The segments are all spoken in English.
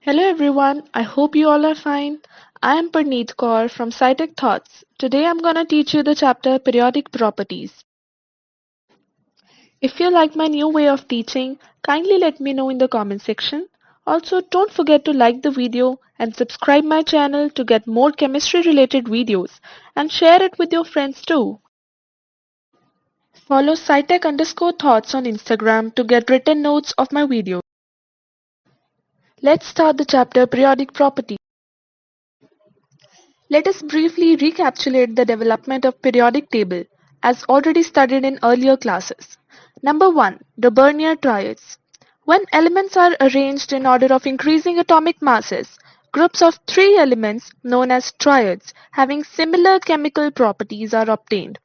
Hello everyone, I hope you all are fine. I am Parneet Kaur from SciTech Thoughts. Today I'm gonna teach you the chapter Periodic Properties. If you like my new way of teaching, kindly let me know in the comment section. Also, don't forget to like the video and subscribe my channel to get more chemistry related videos and share it with your friends too. Follow SciTech_thoughts on Instagram to get written notes of my videos. Let's start the chapter Periodic Properties. Let us briefly recapitulate the development of periodic table as already studied in earlier classes. Number 1. The Bernoulli triads. When elements are arranged in order of increasing atomic masses, groups of three elements known as triads having similar chemical properties are obtained.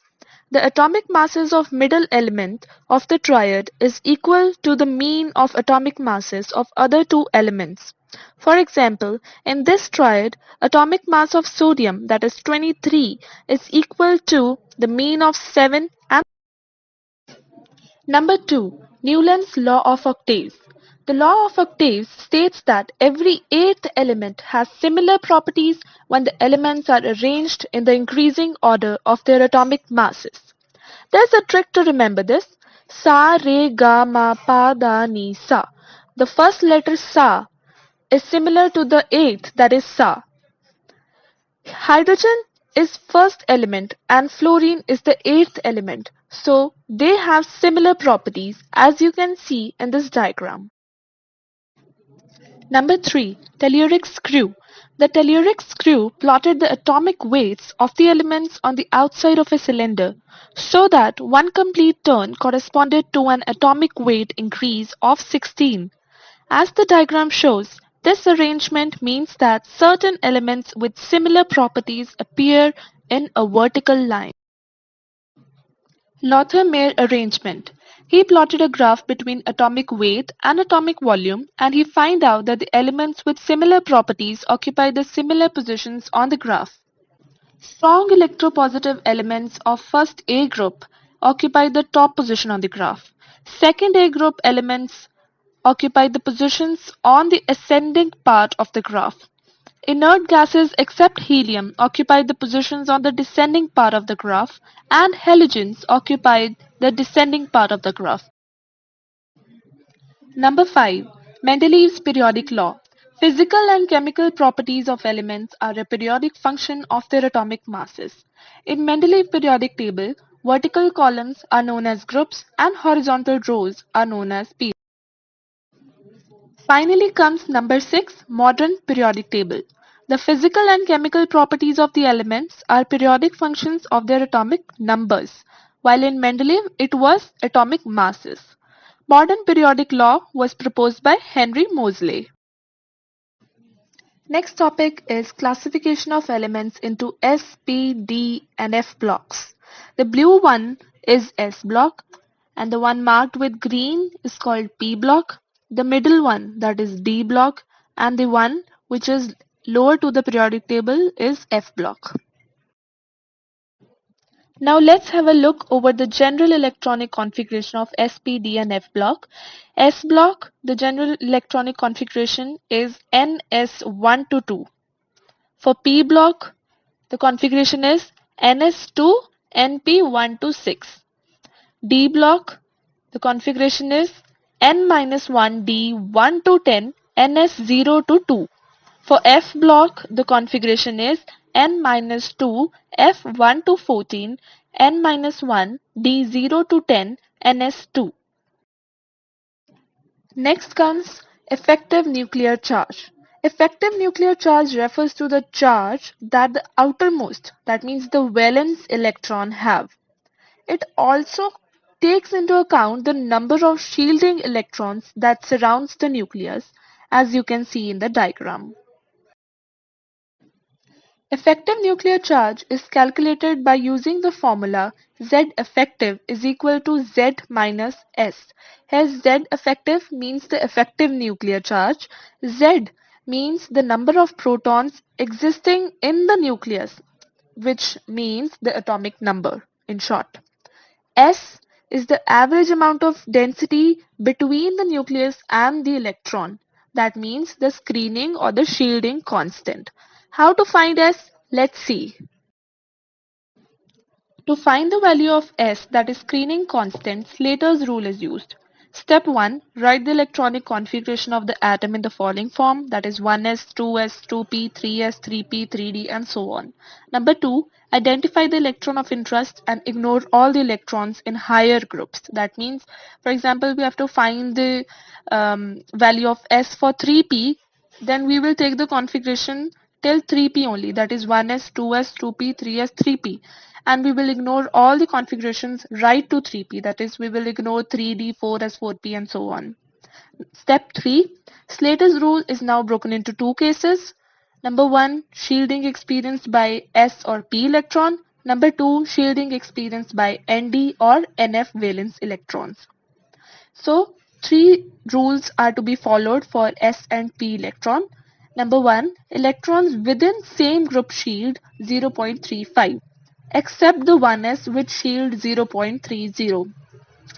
The atomic masses of middle element of the triad is equal to the mean of atomic masses of other two elements. For example, in this triad, atomic mass of sodium, that is 23, is equal to the mean of 7 and number 2. Newland's law of octaves. The law of octaves states that every eighth element has similar properties when the elements are arranged in the increasing order of their atomic masses. There's a trick to remember this. Sa, re, ga, ma, pa, da, ni, sa. The first letter sa is similar to the eighth, that is sa. Hydrogen is first element and fluorine is the eighth element. So they have similar properties as you can see in this diagram. Number 3. Telluric screw. The telluric screw plotted the atomic weights of the elements on the outside of a cylinder so that one complete turn corresponded to an atomic weight increase of 16. As the diagram shows, this arrangement means that certain elements with similar properties appear in a vertical line. Lothar-Meyer arrangement. He plotted a graph between atomic weight and atomic volume, and he found out that the elements with similar properties occupy the similar positions on the graph. Strong electropositive elements of first A group occupy the top position on the graph. Second A group elements occupy the positions on the ascending part of the graph. Inert gases except helium occupied the positions on the descending part of the graph, and halogens occupied the descending part of the graph. Number 5. Mendeleev's periodic law. Physical and chemical properties of elements are a periodic function of their atomic masses. In Mendeleev periodic table, vertical columns are known as groups and horizontal rows are known as periods. Finally comes number 6, modern periodic table. The physical and chemical properties of the elements are periodic functions of their atomic numbers, while in Mendeleev it was atomic masses. Modern periodic law was proposed by Henry Moseley. Next topic is classification of elements into S, P, D and F blocks. The blue one is S block and the one marked with green is called P block. The middle one, that is D block, and the one which is lower to the periodic table is F block. Now let's have a look over the general electronic configuration of S, P, D and F block. S block, the general electronic configuration is NS1 to 2. For P block, the configuration is NS2 NP1 to 6. D block, the configuration is N-1 D1 to 10 NS0 to 2. For F block, the configuration is N-2 F1 to 14 N-1 D0 to 10 NS2. Next comes effective nuclear charge. Effective nuclear charge refers to the charge that the outermost, that means the valence electron have. It also takes into account the number of shielding electrons that surrounds the nucleus, as you can see in the diagram. Effective nuclear charge is calculated by using the formula Z effective is equal to Z minus S. Here Z effective means the effective nuclear charge, Z means the number of protons existing in the nucleus, which means the atomic number in short. S is the average amount of density between the nucleus and the electron. That means the screening or the shielding constant. How to find S? Let's see. To find the value of S, that is screening constant, Slater's rule is used. Step 1. Write the electronic configuration of the atom in the following form, that is 1s, 2s, 2p, 3s, 3p, 3d and so on. Number 2. Identify the electron of interest and ignore all the electrons in higher groups. That means, for example, we have to find the value of S for 3p, then we will take the configuration till 3p only, that is 1s, 2s, 2p, 3s, 3p, and we will ignore all the configurations right to 3p, that is we will ignore 3d, 4s, 4p and so on. Step 3. Slater's rule is now broken into two cases. Number 1, shielding experienced by s or p electron. Number 2, shielding experienced by nd or nf valence electrons. So, three rules are to be followed for S and P electron. Number 1, electrons within same group shield 0.35, except the 1s which shield 0.30.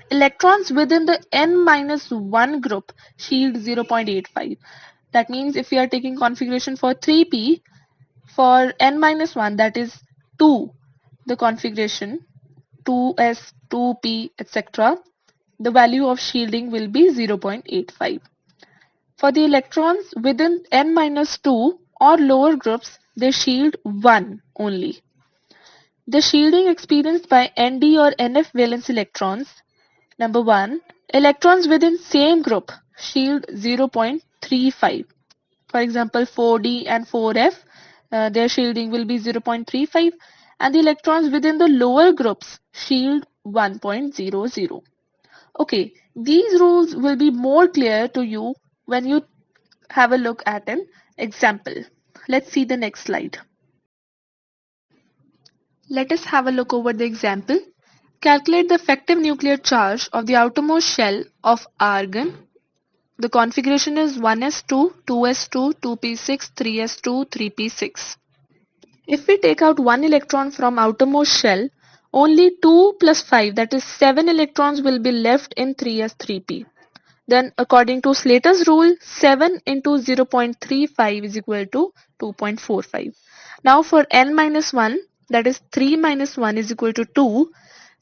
Electrons within the n-1 group shield 0.85. That means if we are taking configuration for 3p, for n-1, that is 2, the configuration 2s, 2p, etc., the value of shielding will be 0.85. For the electrons within n-2 or lower groups, they shield 1 only. The shielding experienced by Nd or Nf valence electrons. Number 1. Electrons within same group shield 0.35. For example, 4d and 4f, their shielding will be 0.35, and the electrons within the lower groups shield 1.00. Okay, these rules will be more clear to you when you have a look at an example. Let's see the next slide. Let us have a look over the example. Calculate the effective nuclear charge of the outermost shell of argon. The configuration is 1s2, 2s2, 2p6, 3s2, 3p6. If we take out one electron from outermost shell, only 2 plus 5, that is 7 electrons will be left in 3s3p. Then according to Slater's rule, 7 into 0.35 is equal to 2.45. Now for n-1, that is 3 minus 1 is equal to 2,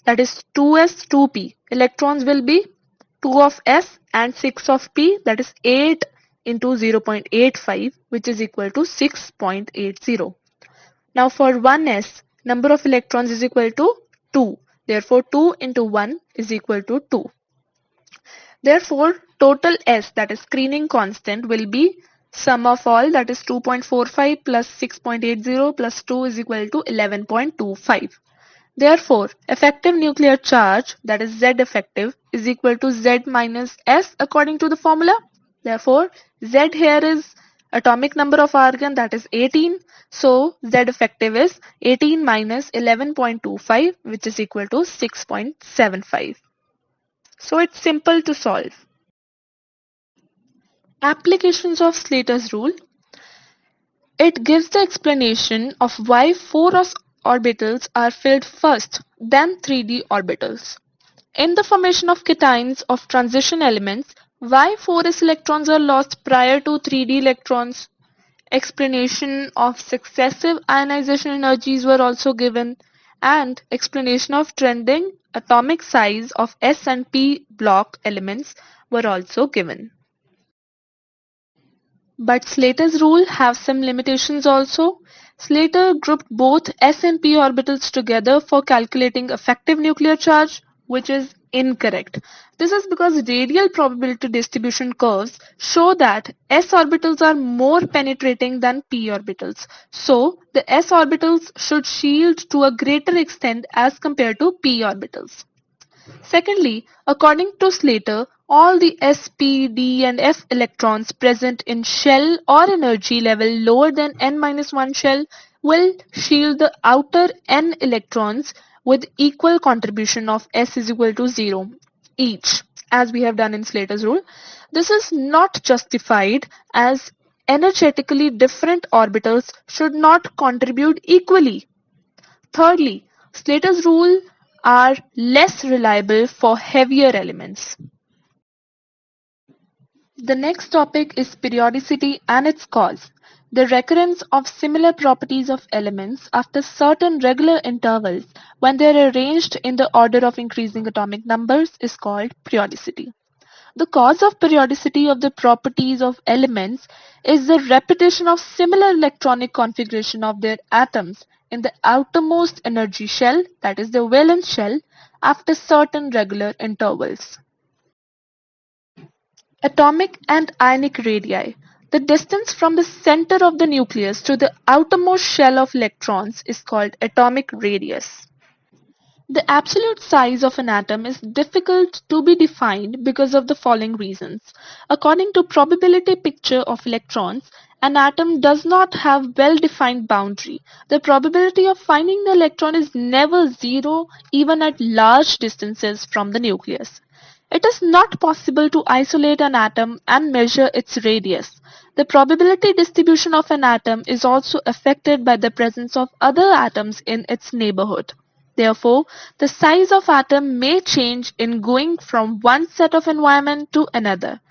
that is 2s 2p. Electrons will be 2 of s and 6 of p, that is 8 into 0.85, which is equal to 6.80. Now for 1s, number of electrons is equal to 2. Therefore 2 into 1 is equal to 2. Therefore, total S, that is screening constant, will be sum of all, that is 2.45 plus 6.80 plus 2 is equal to 11.25. Therefore, effective nuclear charge, that is Z effective, is equal to Z minus S according to the formula. Therefore, Z here is atomic number of argon, that is 18. So, Z effective is 18 minus 11.25, which is equal to 6.75. So it's simple to solve. Applications of Slater's rule. It gives the explanation of why 4s orbitals are filled first, then 3d orbitals. In the formation of cations of transition elements, why 4s electrons are lost prior to 3d electrons. Explanation of successive ionization energies were also given, and explanation of trending atomic size of s and p block elements were also given. But Slater's rule have some limitations also. Slater grouped both s and p orbitals together for calculating effective nuclear charge, which is incorrect. This is because radial probability distribution curves show that s orbitals are more penetrating than p orbitals. So, the s orbitals should shield to a greater extent as compared to p orbitals. Secondly, according to Slater, all the s, p, d and f electrons present in shell or energy level lower than n-1 shell will shield the outer n electrons with equal contribution of s is equal to 0 each, as we have done in Slater's rule. This is not justified as energetically different orbitals should not contribute equally. Thirdly, Slater's rule are less reliable for heavier elements. The next topic is periodicity and its cause. The recurrence of similar properties of elements after certain regular intervals when they are arranged in the order of increasing atomic numbers is called periodicity. The cause of periodicity of the properties of elements is the repetition of similar electronic configuration of their atoms in the outermost energy shell, that is the valence shell, after certain regular intervals. Atomic and ionic radii. The distance from the center of the nucleus to the outermost shell of electrons is called atomic radius. The absolute size of an atom is difficult to be defined because of the following reasons. According to probability picture of electrons, an atom does not have well-defined boundary. The probability of finding the electron is never zero even at large distances from the nucleus. It is not possible to isolate an atom and measure its radius. The probability distribution of an atom is also affected by the presence of other atoms in its neighborhood. Therefore, the size of atom may change in going from one set of environment to another.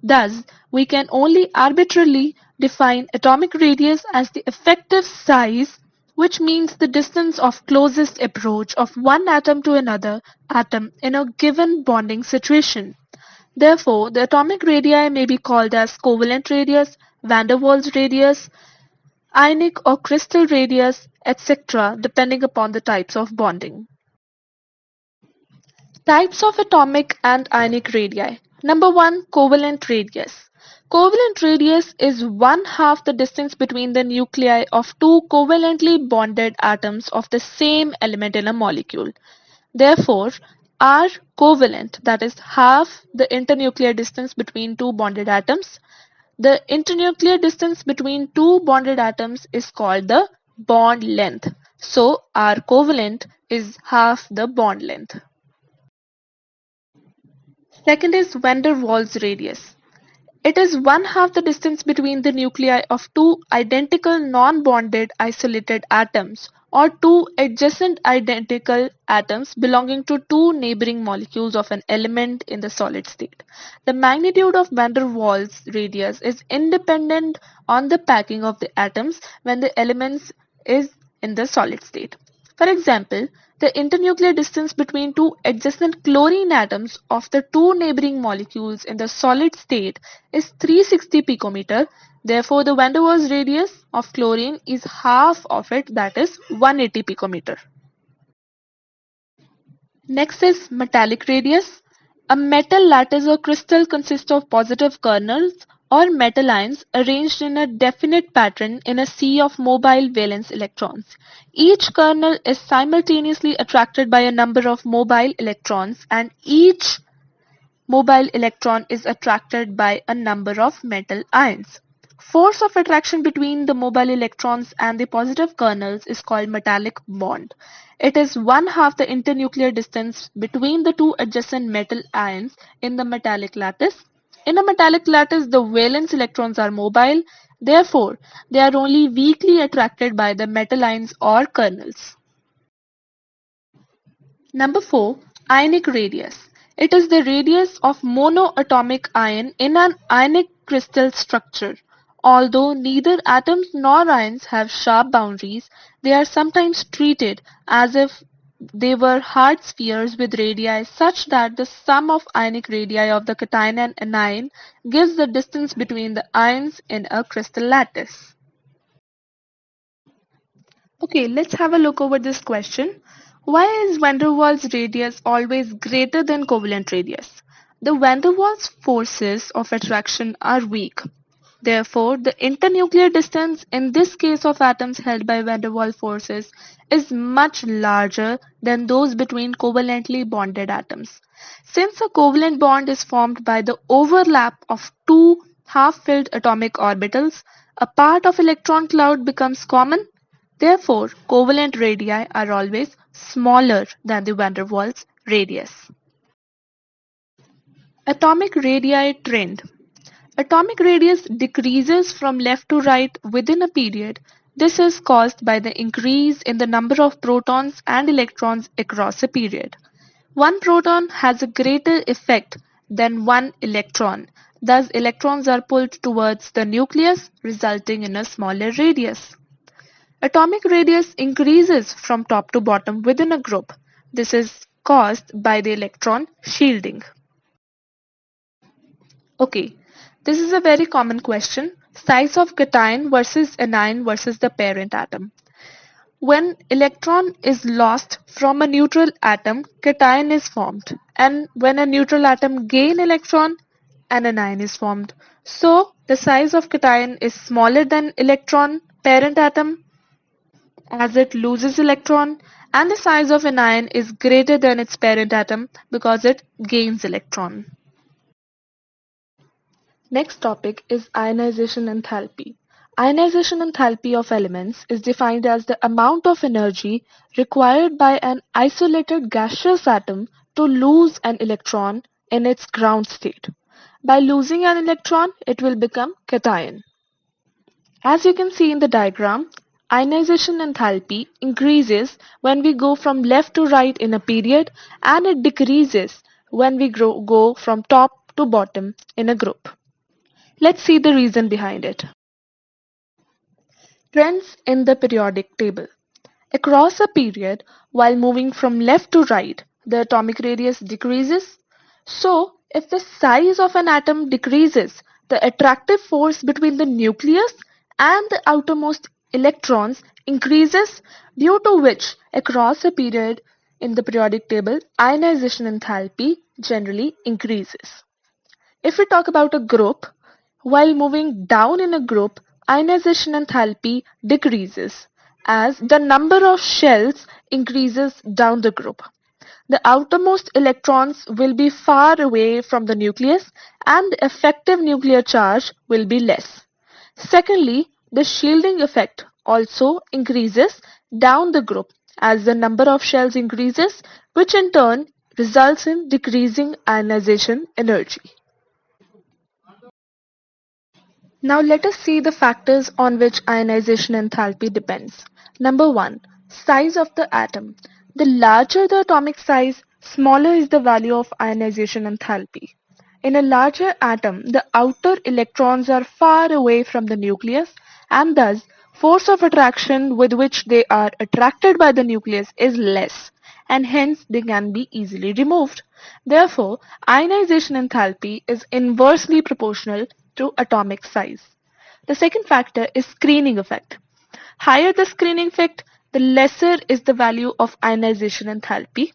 Thus, we can only arbitrarily define atomic radius as the effective size, which means the distance of closest approach of one atom to another atom in a given bonding situation. Therefore, the atomic radii may be called as covalent radius, van der Waals radius, ionic or crystal radius, etc., depending upon the types of bonding. Types of atomic and ionic radii. Number 1. Covalent radius. Covalent radius is one half the distance between the nuclei of two covalently bonded atoms of the same element in a molecule. Therefore, R covalent, that is half the internuclear distance between two bonded atoms. The internuclear distance between two bonded atoms is called the bond length. So, R covalent is half the bond length. Second is van der Waals radius. It is one half the distance between the nuclei of two identical non-bonded isolated atoms or two adjacent identical atoms belonging to two neighboring molecules of an element in the solid state. The magnitude of van der Waals radius is independent on the packing of the atoms when the elements is in the solid state. For example, the internuclear distance between two adjacent chlorine atoms of the two neighboring molecules in the solid state is 360 picometer. Therefore, the van der Waals radius of chlorine is half of it, that is 180 picometer. Next is metallic radius. A metal lattice or crystal consists of positive kernels or metal ions arranged in a definite pattern in a sea of mobile valence electrons. Each kernel is simultaneously attracted by a number of mobile electrons, and each mobile electron is attracted by a number of metal ions. Force of attraction between the mobile electrons and the positive kernels is called metallic bond. It is one half the internuclear distance between the two adjacent metal ions in the metallic lattice. In a metallic lattice, the valence electrons are mobile, therefore, they are only weakly attracted by the metal ions or kernels. Number 4. Ionic radius. It is the radius of monoatomic ion in an ionic crystal structure. Although neither atoms nor ions have sharp boundaries, they are sometimes treated as if they were hard spheres with radii such that the sum of ionic radii of the cation and anion gives the distance between the ions in a crystal lattice. Okay, let's have a look over this question. Why is van der Waals radius always greater than covalent radius? The van der Waals forces of attraction are weak. Therefore, the internuclear distance in this case of atoms held by van der Waals forces is much larger than those between covalently bonded atoms. Since a covalent bond is formed by the overlap of two half-filled atomic orbitals, a part of electron cloud becomes common. Therefore, covalent radii are always smaller than the van der Waals radius. Atomic radii trend. Atomic radius decreases from left to right within a period. This is caused by the increase in the number of protons and electrons across a period. One proton has a greater effect than one electron. Thus, electrons are pulled towards the nucleus, resulting in a smaller radius. Atomic radius increases from top to bottom within a group. This is caused by the electron shielding. Okay, this is a very common question. Size of cation versus anion versus the parent atom. When electron is lost from a neutral atom, cation is formed, and when a neutral atom gain electron, an anion is formed. So the size of cation is smaller than electron parent atom as it loses electron, and the size of anion is greater than its parent atom because it gains electron. Next topic is ionization enthalpy. Ionization enthalpy of elements is defined as the amount of energy required by an isolated gaseous atom to lose an electron in its ground state. By losing an electron, it will become cation. As you can see in the diagram, ionization enthalpy increases when we go from left to right in a period, and it decreases when we go from top to bottom in a group. Let's see the reason behind it. Trends in the periodic table. Across a period, while moving from left to right, the atomic radius decreases. So, if the size of an atom decreases, the attractive force between the nucleus and the outermost electrons increases, due to which, across a period in the periodic table, ionization enthalpy generally increases. If we talk about a group, while moving down in a group, ionization enthalpy decreases as the number of shells increases down the group. The outermost electrons will be far away from the nucleus, and the effective nuclear charge will be less. Secondly, the shielding effect also increases down the group as the number of shells increases, which in turn results in decreasing ionization energy. Now let us see the factors on which ionization enthalpy depends. Number 1. Size of the atom. The larger the atomic size, smaller is the value of ionization enthalpy. In a larger atom, the outer electrons are far away from the nucleus, and thus force of attraction with which they are attracted by the nucleus is less, and hence they can be easily removed. Therefore, ionization enthalpy is inversely proportional to atomic size. The second factor is screening effect. Higher the screening effect, the lesser is the value of ionization enthalpy,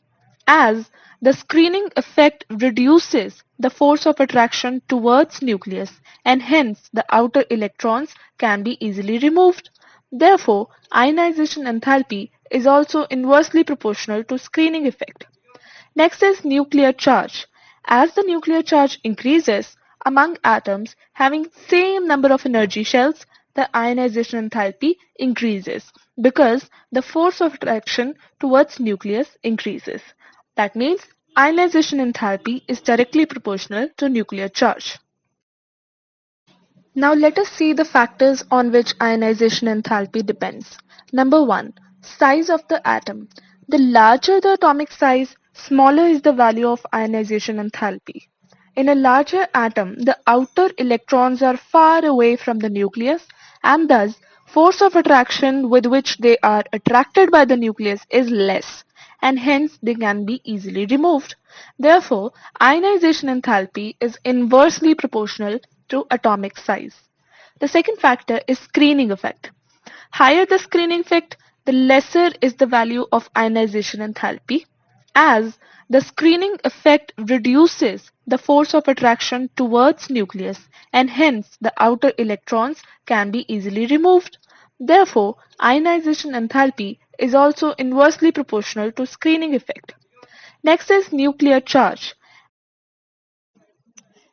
as the screening effect reduces the force of attraction towards nucleus, and hence the outer electrons can be easily removed. Therefore, ionization enthalpy is also inversely proportional to screening effect. Next is nuclear charge. As the nuclear charge increases among atoms having same number of energy shells, the ionization enthalpy increases because the force of attraction towards nucleus increases. That means ionization enthalpy is directly proportional to nuclear charge. Now let us see the factors on which ionization enthalpy depends. Number 1. Size of the atom. The larger the atomic size, smaller is the value of ionization enthalpy. In a larger atom, the outer electrons are far away from the nucleus, and thus force of attraction with which they are attracted by the nucleus is less, and hence they can be easily removed. Therefore, ionization enthalpy is inversely proportional to atomic size. The second factor is screening effect. Higher the screening effect, the lesser is the value of ionization enthalpy, as the screening effect reduces the force of attraction towards nucleus, and hence the outer electrons can be easily removed. Therefore, ionization enthalpy is also inversely proportional to screening effect. Next is nuclear charge.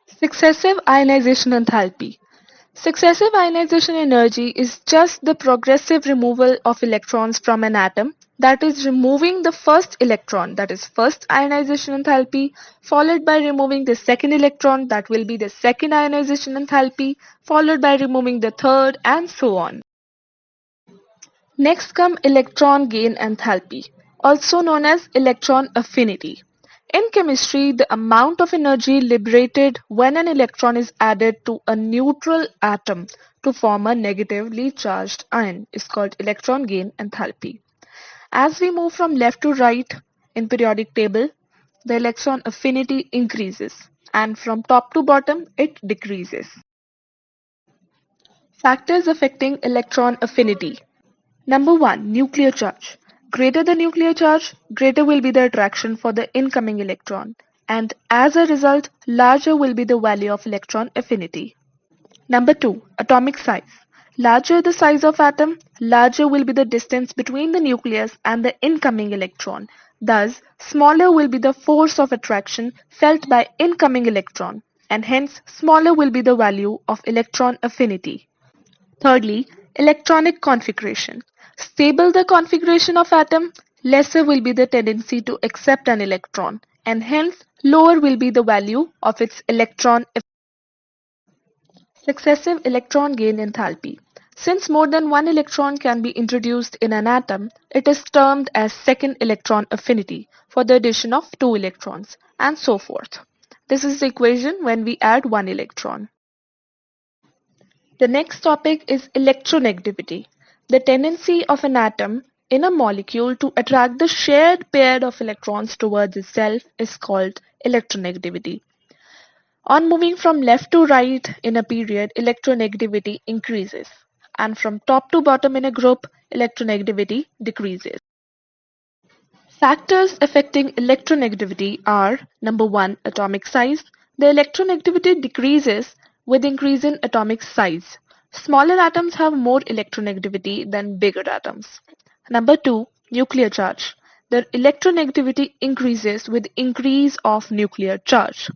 Successive ionization enthalpy. Successive ionization energy is just the progressive removal of electrons from an atom, that is removing the first electron, that is first ionization enthalpy, followed by removing the second electron, that will be the second ionization enthalpy, followed by removing the third, and so on. Next come electron gain enthalpy, also known as electron affinity. In chemistry, the amount of energy liberated when an electron is added to a neutral atom to form a negatively charged ion is called electron gain enthalpy. As we move from left to right in periodic table, the electron affinity increases, and from top to bottom it decreases. Factors affecting electron affinity. Number 1. Nuclear charge. Greater the nuclear charge, greater will be the attraction for the incoming electron, and as a result, larger will be the value of electron affinity. Number 2. Atomic size. Larger the size of atom, larger will be the distance between the nucleus and the incoming electron. Thus, smaller will be the force of attraction felt by incoming electron, and hence smaller will be the value of electron affinity. Thirdly, electronic configuration. Stable the configuration of atom, lesser will be the tendency to accept an electron, and hence lower will be the value of its electron affinity. Successive electron gain enthalpy. Since more than one electron can be introduced in an atom, it is termed as second electron affinity for the addition of two electrons, and so forth. This is the equation when we add one electron. The next topic is electronegativity, the tendency of an atom in a molecule to attract the shared pair of electrons towards itself is called electronegativity. On moving from left to right in a period, electronegativity increases, and from top to bottom in a group, electronegativity decreases. Factors affecting electronegativity are: number 1. Atomic size. The electronegativity decreases with increase in atomic size. Smaller atoms have more electronegativity than bigger atoms. Number 2. Nuclear charge. The electronegativity increases with increase of nuclear charge.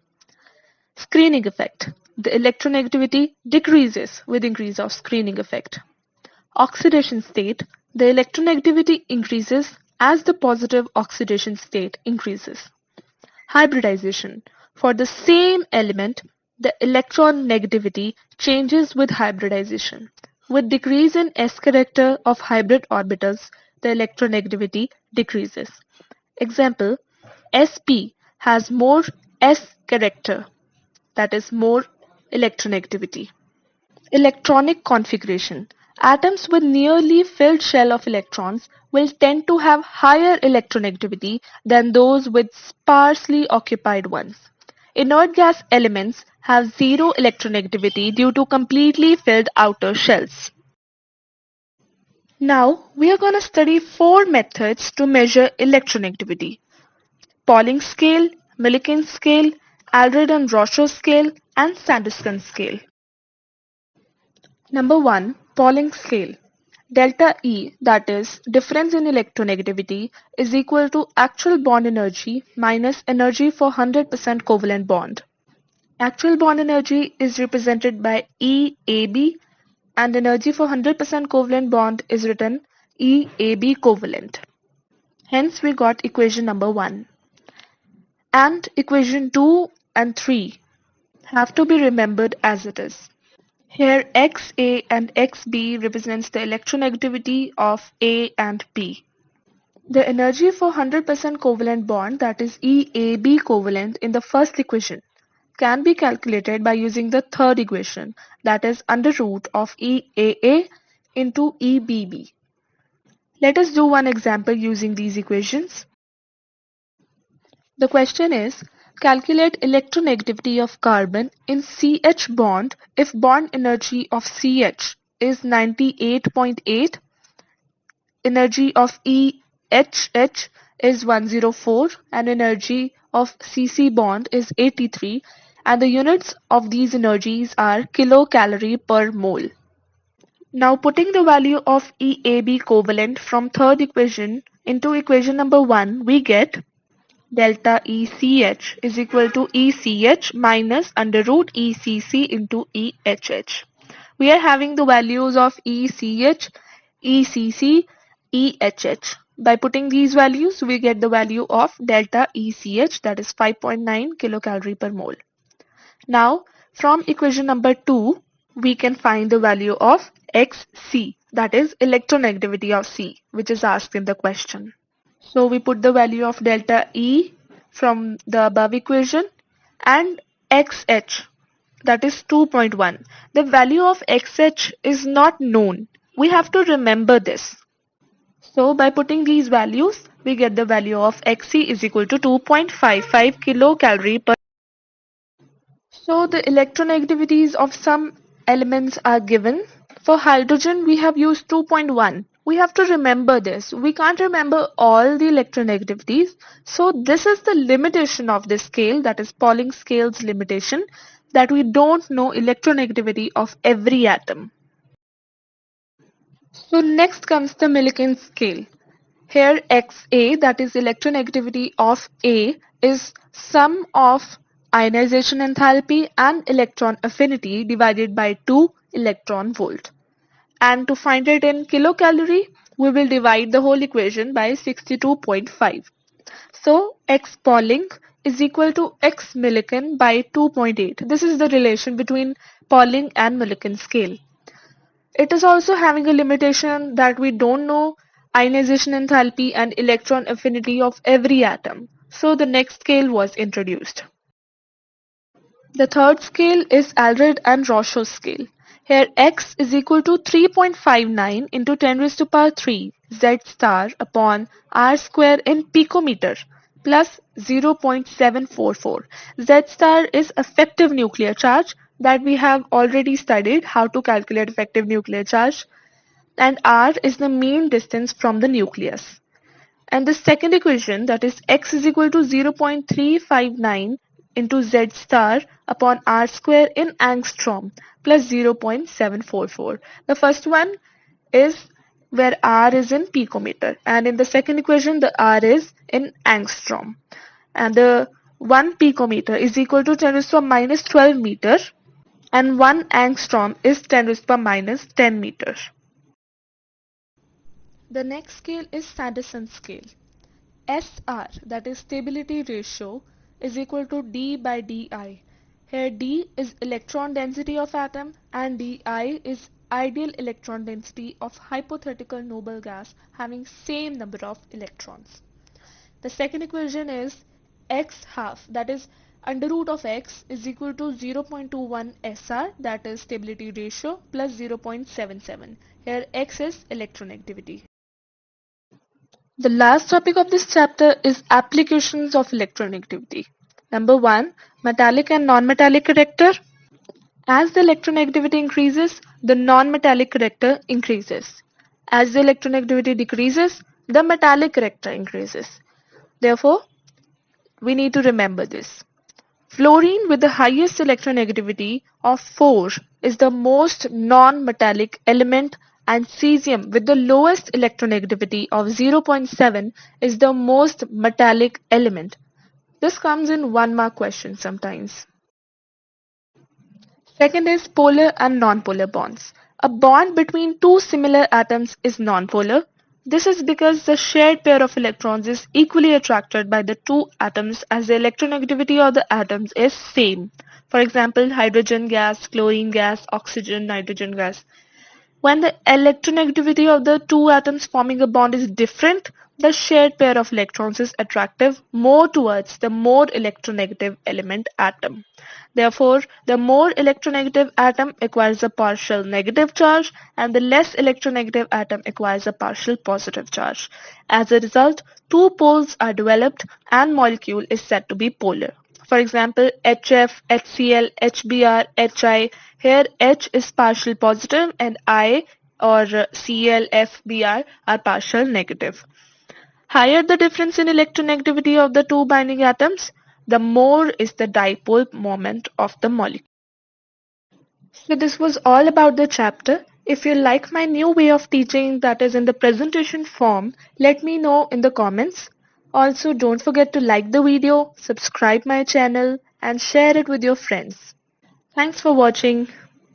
Screening effect. The electronegativity decreases with increase of screening effect. Oxidation state. The electronegativity increases as the positive oxidation state increases. Hybridization. For the same element, the electron negativity changes with hybridization. With decrease in s character of hybrid orbitals, the electronegativity decreases. Example, sp has more s character, that is more electronegativity. Electronic configuration. Atoms with nearly filled shell of electrons will tend to have higher electronegativity than those with sparsely occupied ones. Inert gas elements have zero electronegativity due to completely filled outer shells. Now we are going to study four methods to measure electronegativity: Pauling scale, Millikan scale, Aldred-Rosher scale, and Sanderson scale. Number 1. Pauling scale. Delta E, that is difference in electronegativity, is equal to actual bond energy minus energy for 100% covalent bond. Actual bond energy is represented by EAB, and energy for 100% covalent bond is written EAB covalent. Hence we got equation number 1. And equation 2 and 3 have to be remembered as it is. Here Xa and Xb represents the electronegativity of A and B. The energy for 100% covalent bond, that is EAB covalent, in the first equation can be calculated by using the third equation, that is under root of EAA into EBB. Let us do one example using these equations. The question is, calculate electronegativity of carbon in CH bond if bond energy of CH is 98.8, energy of EHH is 104, and energy of CC bond is 83, and the units of these energies are kilocalorie per mole. Now putting the value of EAB covalent from third equation into equation number 1, we get delta ECH is equal to ECH minus under root ECC into EHH. We are having the values of ECH, ECC, EHH. By putting these values, we get the value of delta ECH, that is 5.9 kilocalorie per mole. Now, from equation number 2, we can find the value of Xc, that is electronegativity of C, which is asked in the question. So we put the value of delta E from the above equation, and XH, that is 2.1. The value of XH is not known. We have to remember this. So by putting these values, we get the value of Xc is equal to 2.55 kilocalorie per. So the electronegativities of some elements are given. For hydrogen, we have used 2.1. We have to remember this. We can't remember all the electronegativities. So this is the limitation of this scale, that is Pauling scale's limitation, that we don't know electronegativity of every atom. So next comes the Millikan scale. Here Xa, that is electronegativity of A, is sum of ionization enthalpy and electron affinity divided by 2 electron volt. And to find it in kilocalorie, we will divide the whole equation by 62.5. So X Pauling is equal to X Millikan by 2.8. This is the relation between Pauling and Millikan scale. It is also having a limitation that we don't know ionization enthalpy and electron affinity of every atom. So the next scale was introduced. The third scale is Aldred and Rorschach scale. Here X is equal to 3.59 into 10 raised to power 3 Z star upon R square in picometer plus 0.744. Z star is effective nuclear charge that we have already studied how to calculate effective nuclear charge, and R is the mean distance from the nucleus. And the second equation, that is X is equal to 0.359 into Z star upon R square in angstrom plus 0.744. The first one is where R is in picometer, and in the second equation the R is in angstrom. And the 1 picometer is equal to 10 raised to the minus 12 meter, and 1 angstrom is 10 raised to the minus 10 meter. The next scale is Sanderson scale. SR, that is stability ratio, is equal to D by Di. Here D is electron density of atom and Di is ideal electron density of hypothetical noble gas having same number of electrons. The second equation is X half, that is under root of X is equal to 0.21 SR, that is stability ratio, plus 0.77. Here X is electronegativity. The last topic of this chapter is applications of electronegativity. Number 1, metallic and non-metallic character. As the electronegativity increases, the non-metallic character increases. As the electronegativity decreases, the metallic character increases. Therefore, we need to remember this. Fluorine with the highest electronegativity of 4 is the most non-metallic element, and cesium with the lowest electronegativity of 0.7 is the most metallic element. This comes in 1-mark question sometimes. Second is polar and nonpolar bonds. A bond between two similar atoms is nonpolar. This is because the shared pair of electrons is equally attracted by the two atoms as the electronegativity of the atoms is same. For example, hydrogen gas, chlorine gas, oxygen, nitrogen gas. When the electronegativity of the two atoms forming a bond is different, the shared pair of electrons is attractive more towards the more electronegative element atom. Therefore, the more electronegative atom acquires a partial negative charge and the less electronegative atom acquires a partial positive charge. As a result, two poles are developed and molecule is said to be polar. For example, HF, HCl, HBr, HI. Here H is partial positive and I or Cl, F, Br are partial negative. Higher the difference in electronegativity of the two binding atoms, the more is the dipole moment of the molecule. So this was all about the chapter. If you like my new way of teaching, that is in the presentation form, let me know in the comments. Also, don't forget to like the video, subscribe my channel and share it with your friends. Thanks for watching.